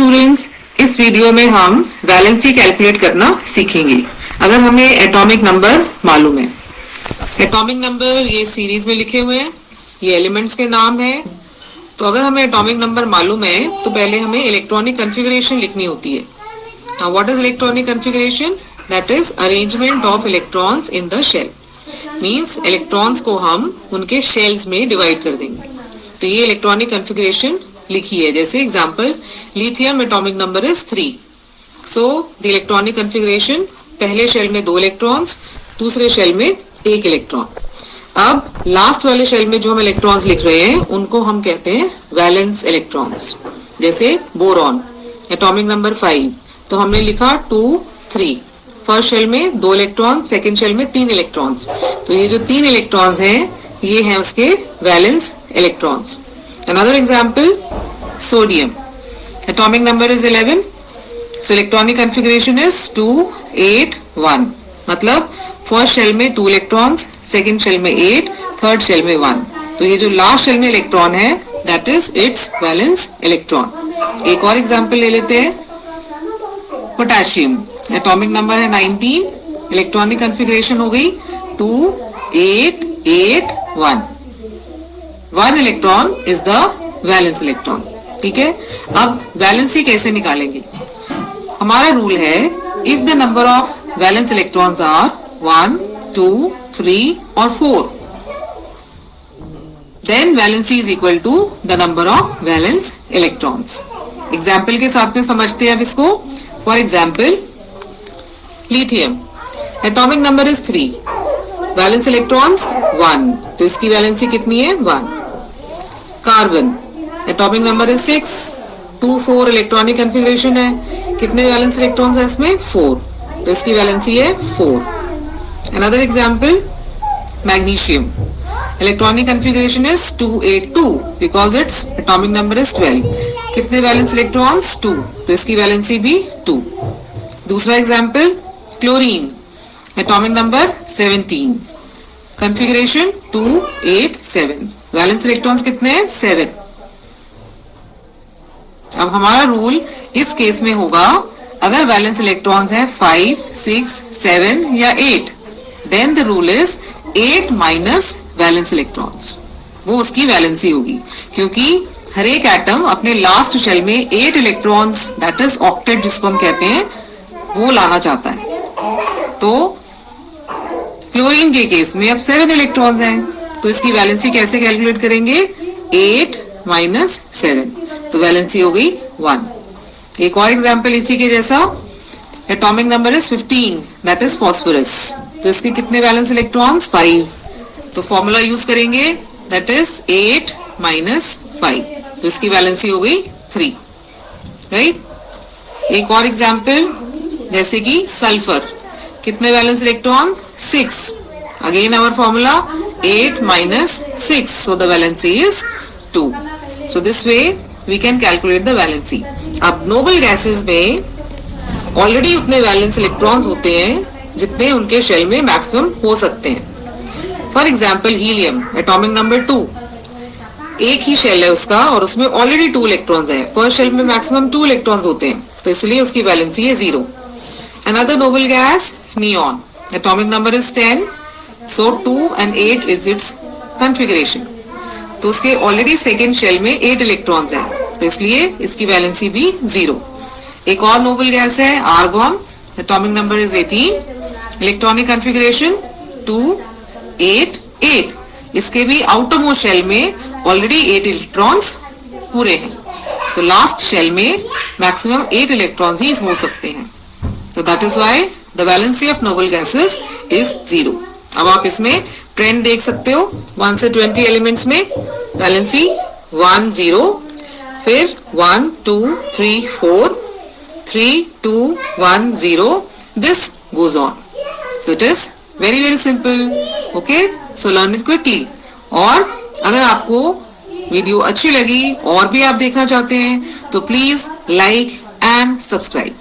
Students, इस video में हम वैलेंसी कैलकुलेट करना सीखेंगे अगर हमें एटॉमिक नंबर मालूम है। एटॉमिक नंबर ये सीरीज में लिखे हुए हैं, ये एलिमेंट्स के नाम है। तो अगर हमें एटॉमिक नंबर मालूम है तो पहले हमें इलेक्ट्रॉनिक कॉन्फ़िगरेशन लिखनी होती है। Now what is electronic configuration? That is arrangement of electrons in the shell. Means electrons को हम उनके शेल्स में डिवाइड कर देंगे। तो ये इलेक्ट्रॉनिक कॉन्फ़िगरेशन लिखी है। जैसे example, lithium atomic number is 3। So the electronic configuration, पहले शेल में 2 इलेक्ट्रॉन्स, दूसरे शेल में 1 इलेक्ट्रॉन। अब लास्ट वाले शेल में जो हम इलेक्ट्रॉन्स लिख रहे हैं उनको हम कहते हैं वैलेंस इलेक्ट्रॉन्स। जैसे बोरॉन एटॉमिक नंबर 5, तो हमने लिखा 2 3। फर्स्ट शेल में 2 इलेक्ट्रॉन, सेकेंड शेल में 3 इलेक्ट्रॉन्स। तो ये जो 3 इलेक्ट्रॉन्स हैं ये हैं उसके valence electrons. Another example, sodium atomic number is 11, so electronic configuration is 2 8 1। मतलब फर्स्ट शेल में 2 इलेक्ट्रॉन्स, सेकेंड शेल में 8, थर्ड शेल में 1। तो ये जो लास्ट शेल में इलेक्ट्रॉन है that is it's valence electron. एक और एग्जांपल ले लेते हैं, पोटेशियम एटॉमिक नंबर है 19, इलेक्ट्रॉनिक कॉन्फ़िगरेशन हो गई 2 8 8 1। 1 electron is the valence electron. ठीक है, अब वैलेंसी कैसे निकालेंगे? हमारा रूल है, if the number of valence electrons are 1 2 3 और 4, then valency is equal to the number of valence electrons. Example के साथ में समझते हैं अब इसको। For example, lithium atomic number is 3, valence electrons 1, तो इसकी वैलेंसी कितनी है? 1। कार्बन एटॉमिक नंबर है 6, 2 4 इलेक्ट्रॉनिक कॉन्फ़िगरेशन है, कितने वैलेंस इलेक्ट्रॉन्स है इसमें? 4, तो इसकी वैलेंसी है 4। Another example, magnesium electronic configuration is 2 8 2 because its atomic number is 12, कितने वैलेंस इलेक्ट्रॉन्स? 2, तो इसकी वैलेंसी भी 2। दूसरा example, chlorine atomic number 17, configuration 2 8 7, valence electrons कितने हैं? 7। अब हमारा रूल इस केस में होगा, अगर वैलेंस इलेक्ट्रॉन्स हैं 5 6 7 या 8, then the rule is 8 minus valence electrons, वो उसकी वैलेंसी होगी। क्योंकि हर एक एटम अपने लास्ट शेल में 8 इलेक्ट्रॉन्स, दैट इज ऑक्टेट जिसको हम कहते हैं, वो लाना चाहता है। तो क्लोरीन के केस में अब 7 इलेक्ट्रॉन्स हैं, तो इसकी वैलेंसी कैसे कैलकुलेट करेंगे? 8 माइनस 7, तो वैलेंसी हो गई 1। एक और एग्जांपल इसी के जैसा, atomic number is 15, that is phosphorus, तो इसके कितने वैलेंस इलेक्ट्रॉन्स? 5, तो फॉर्मूला यूज करेंगे दैट इज 8 माइनस 5, तो इसकी वैलेंसी हो गई 3। राइट। एक और एग्जांपल, जैसे कि सल्फर, कितने valence electrons? 6, again our formula 8 minus 6, so the valency is 2. So this way we can calculate the valency. अब noble gases में ऑलरेडी उतने वैलेंस इलेक्ट्रॉन्स होते हैं जितने उनके शेल में मैक्सिमम हो सकते हैं। For example, helium atomic number 2, एक ही शेल है उसका और उसमें ऑलरेडी 2 इलेक्ट्रॉन्स है। फर्स्ट शेल में मैक्सिमम 2 इलेक्ट्रॉन्स होते हैं, तो इसलिए उसकी वैलेंसी है 0। Another noble gas, neon, atomic number is 10, so 2 and 8 is its configuration. तो उसके ऑलरेडी सेकेंड शेल में 8 इलेक्ट्रॉन्स हैं, तो इसलिए इसकी वैलेंसी भी 0। एक और नोबल गैस है argon, atomic number is 18, electronic configuration 2 8 8, इसके भी आउटर मोस्ट शेल में ऑलरेडी 8 इलेक्ट्रॉन्स पूरे हैं, तो लास्ट शेल में मैक्सिमम 8 इलेक्ट्रॉन्स ही हो सकते हैं। So that is why the valency of noble gases is 0. अब आप इसमें ट्रेंड देख सकते हो, 1 से 20 एलिमेंट्स में वैलेंसी 1 0, फिर 1 2 3 4 3 2 1 0, this goes on. So it is very very simple. Okay, so learn it quickly. और अगर आपको वीडियो अच्छी लगी और भी आप देखना चाहते हैं तो प्लीज लाइक एंड सब्सक्राइब।